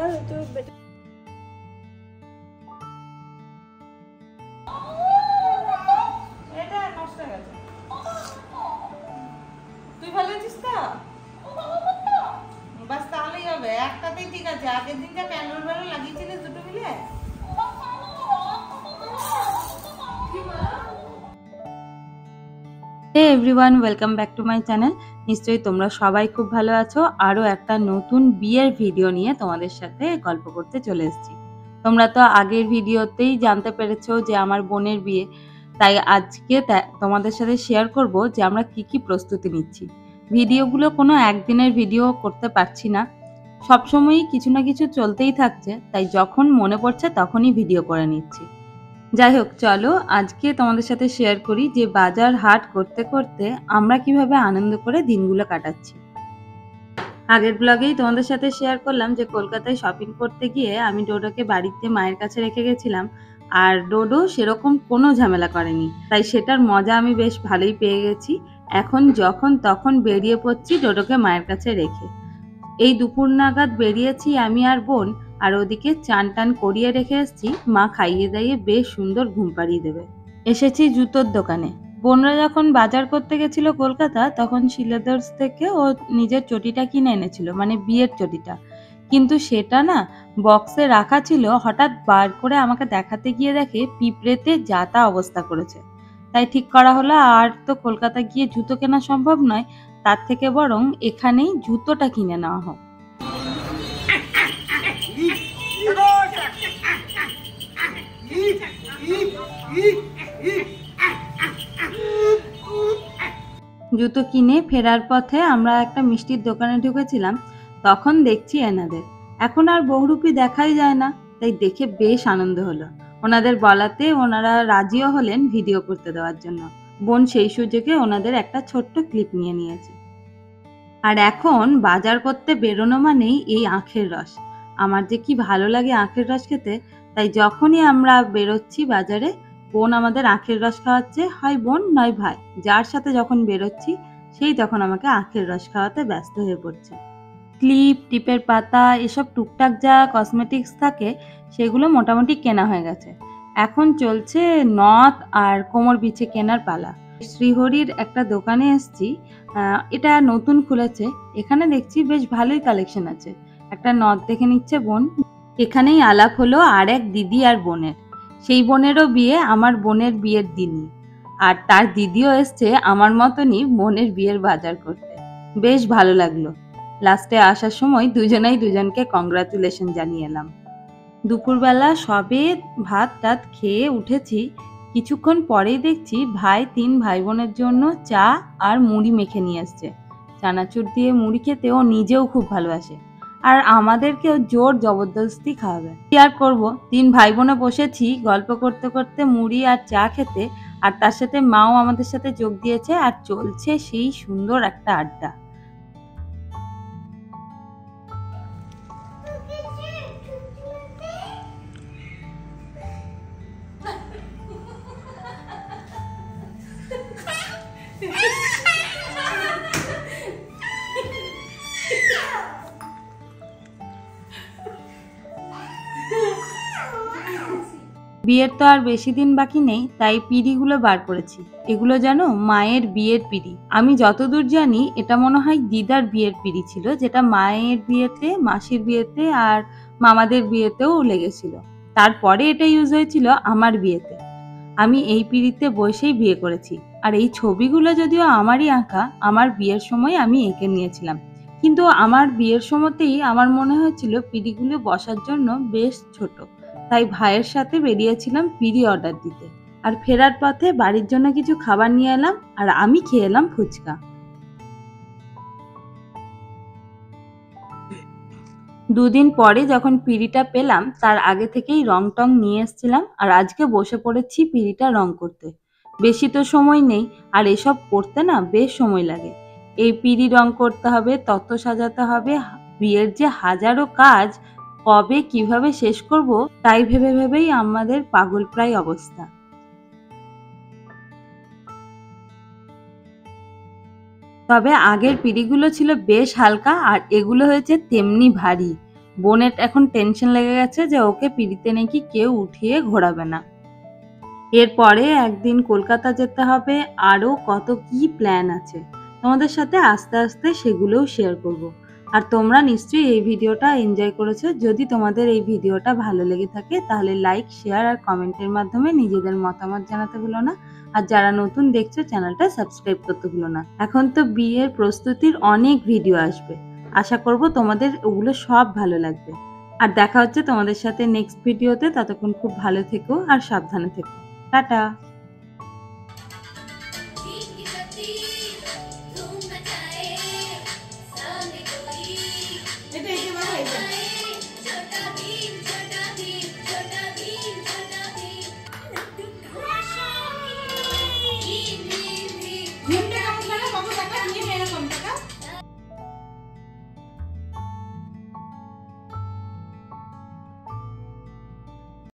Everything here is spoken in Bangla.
তুই ভালো আছিস তো? বাস তাহলেই হবে, একটাতেই ঠিক আছে। আগের দিন যা প্যান্ডেল ভালো লাগিয়েছিলিস দুটো মিলে। Hey everyone, welcome back to my channel. নিশ্চয়ই তোমরা সবাই খুব ভালো আছো। আরও একটা নতুন বিয়ের ভিডিও নিয়ে তোমাদের সাথে গল্প করতে চলে এসেছি। তোমরা তো আগের ভিডিওতেই জানতে পেরেছো যে আমার বোনের বিয়ে, তাই আজকে তোমাদের সাথে শেয়ার করব যে আমরা কি প্রস্তুতি নিচ্ছি। ভিডিওগুলো কোনো একদিনের ভিডিও করতে পারছি না, সবসময়ই কিছু না কিছু চলতেই থাকছে, তাই যখন মনে পড়ছে তখনই ভিডিও করে নিচ্ছি। যাই হোক, চলো আজকে তোমাদের সাথে শেয়ার করি যে বাজার হাট করতে করতে আমরা কিভাবে আনন্দ করে দিনগুলো কাটাচ্ছি। আগের ব্লগেই তোমাদের সাথে শেয়ার করলাম যে কলকাতায় শপিং করতে গিয়ে আমি ডোডোকে বাড়িতে মায়ের কাছে রেখে গেছিলাম, আর ডোডো সেরকম কোনো ঝামেলা করেনি, তাই সেটার মজা আমি বেশ ভালোই পেয়ে গেছি। এখন যখন তখন বেরিয়ে পড়ছি ডোডোকে মায়ের কাছে রেখে। এই দুপুর নাগাদ বেরিয়েছি আমি আর বোন, আর ওদিকে চান টান করিয়ে রেখে এসেছি, মা খাইয়ে দাইয়ে বেশ সুন্দর ঘুম পাড়িয়ে দেবে। এসেছি জুতোর দোকানে। বোনরা যখন বাজার করতে গেছিল কলকাতা, তখন শিলাদর্স থেকে ও নিজের চটিটা কিনে এনেছিল, মানে বিয়ের চটিটা, কিন্তু সেটা না বক্সে রাখা ছিল। হঠাৎ বার করে আমাকে দেখাতে গিয়ে দেখে পিঁপড়েতে যা তা অবস্থা করেছে। তাই ঠিক করা হলো আর তো কলকাতা গিয়ে জুতো কেনা সম্ভব নয়, তার থেকে বরং এখানেই জুতোটা কিনে নেওয়া হোক। জুতো কিনে ফেরার পথে আমরা একটা মিষ্টির দোকানে ঢুকেছিলাম, তখন দেখছি এনাদের এখন আর বহুরূপী দেখাই যায় না, তাই দেখে বেশ আনন্দ হলো। ওনাদের বলাতে ওনারা রাজিও হলেন ভিডিও করতে দেওয়ার জন্য। বোন সেই সুযোগে ওনাদের একটা ছোট্ট ক্লিপ নিয়ে নিয়েছে। আর এখন বাজার করতে বেরোনো মানেই এই আখের রস। আমার যে কি ভালো লাগে আখের রস খেতে, তাই যখনই আমরা বেরোচ্ছি বাজারে, বোন আমাদের আখের রস খাওয়াচ্ছে। হয় বোন নয় ভাই, যার সাথে যখন বেরোচ্ছি সেই তখন আমাকে আখের রস খাওয়াতে ব্যস্ত হয়ে পড়ছে। ক্লিপ, টিপের পাতা, এসব টুকটাক যা কসমেটিক্স থাকে সেগুলো মোটামুটি কেনা হয়ে গেছে। এখন চলছে নথ আর কোমর বিছে কেনার পালা। শ্রীহরির একটা দোকানে এসছি, এটা নতুন খুলেছে। এখানে দেখছি বেশ ভালোই কালেকশন আছে। একটা নথ দেখে নিচ্ছে বোন। এখানেই আলাপ হলো আর এক দিদি আর বোনের। সেই বোনেরও বিয়ে আমার বোনের বিয়ের দিনই, আর তার দিদিও এসছে আমার মতনই বোনের বিয়ের বাজার করতে। বেশ ভালো লাগলো। লাস্টে আসার সময় দুজনেই দুজনকে কংগ্রাচুলেশন জানিয়ে এলাম। দুপুরবেলা সবে ভাত টাত খেয়ে উঠেছি, কিছুক্ষণ পরেই দেখছি ভাই 3 ভাই বোনের জন্য চা আর মুড়ি মেখে নিয়ে এসছে। চানাচুর দিয়ে মুড়ি খেতে ও নিজেও খুব ভালোবাসে, আর আমাদেরকেও জোর জবরদস্তি খাওয়াবে। কি আর করবো, 3 ভাই বোনে বসেছি গল্প করতে করতে মুড়ি আর চা খেতে, আর তার সাথে মাও আমাদের সাথে যোগ দিয়েছে, আর চলছে সেই সুন্দর একটা আড্ডা। বিয়ের তো আর বেশি দিন বাকি নেই, তাই পিঁড়িগুলো বার করেছি। এগুলো জানো, মায়ের বিয়ের পিঁড়ি। আমি যতদূর জানি এটা মনে হয় দিদার বিয়ের পিঁড়ি ছিল, যেটা মায়ের বিয়েতে, মাসির বিয়েতে আর মামাদের বিয়েতেও লেগেছিল। তারপরে এটা ইউজ হয়েছিল আমার বিয়েতে। আমি এই পিঁড়িতে বসেই বিয়ে করেছি, আর এই ছবিগুলো যদিও আমারই আঁকা, আমার বিয়ের সময় আমি এঁকে নিয়েছিলাম। কিন্তু আমার বিয়ের সময়তেই আমার মনে হয়েছিল পিঁড়িগুলো বসার জন্য বেশ ছোট, তাই ভাইয়ের সাথে বেরিয়েছিলাম পিঁড়ি অর্ডার দিতে। আর ফেরার পথে বাড়ির জন্য কিছু খাবার নিয়ে এলাম, আর আমি খেয়ে এলাম ফুচকা। দুদিন পরে যখন পিঁড়িটা পেলাম, তার আগে থেকেই রং টং নিয়ে এসেছিলাম, আর আজকে বসে পড়েছি পিঁড়িটা রং করতে। বেশি তো সময় নেই, আর এসব করতে না বেশ সময় লাগে। এই পিঁড়ি রং করতে হবে, তত্ত্ব সাজাতে হবে, বিয়ের যে হাজারো কাজ, কবে কিভাবে শেষ করব তাই ভেবে ভেবেই আমাদের পাগল প্রায় অবস্থা। তবে আগের পিঁড়িগুলো ছিল বেশ হালকা, আর এগুলো হয়েছে তেমনি ভারী। বোনের এখন টেনশন লেগে গেছে যে ওকে পিঁড়িতে নাকি কেউ উঠিয়ে ঘোরাবে না। এরপরে একদিন কলকাতা যেতে হবে, আরো কত কি প্ল্যান আছে। তোমাদের সাথে আস্তে আস্তে সেগুলোও শেয়ার করব। আর তোমরা নিশ্চয়ই এই ভিডিওটা এনজয় করেছো। যদি তোমাদের এই ভিডিওটা ভালো লেগে থাকে তাহলে লাইক, শেয়ার আর কমেন্টের মাধ্যমে নিজেদের মতামত জানাতে ভুলো না। আর যারা নতুন দেখছো চ্যানেলটা সাবস্ক্রাইব করতে ভুলো না। এখন তো বিয়ের প্রস্তুতির অনেক ভিডিও আসবে, আশা করব তোমাদের ওগুলো সব ভালো লাগবে। আর দেখা হচ্ছে তোমাদের সাথে নেক্সট ভিডিওতে। ততক্ষণ খুব ভালো থেকো আর সাবধানে থেকো। টাটা।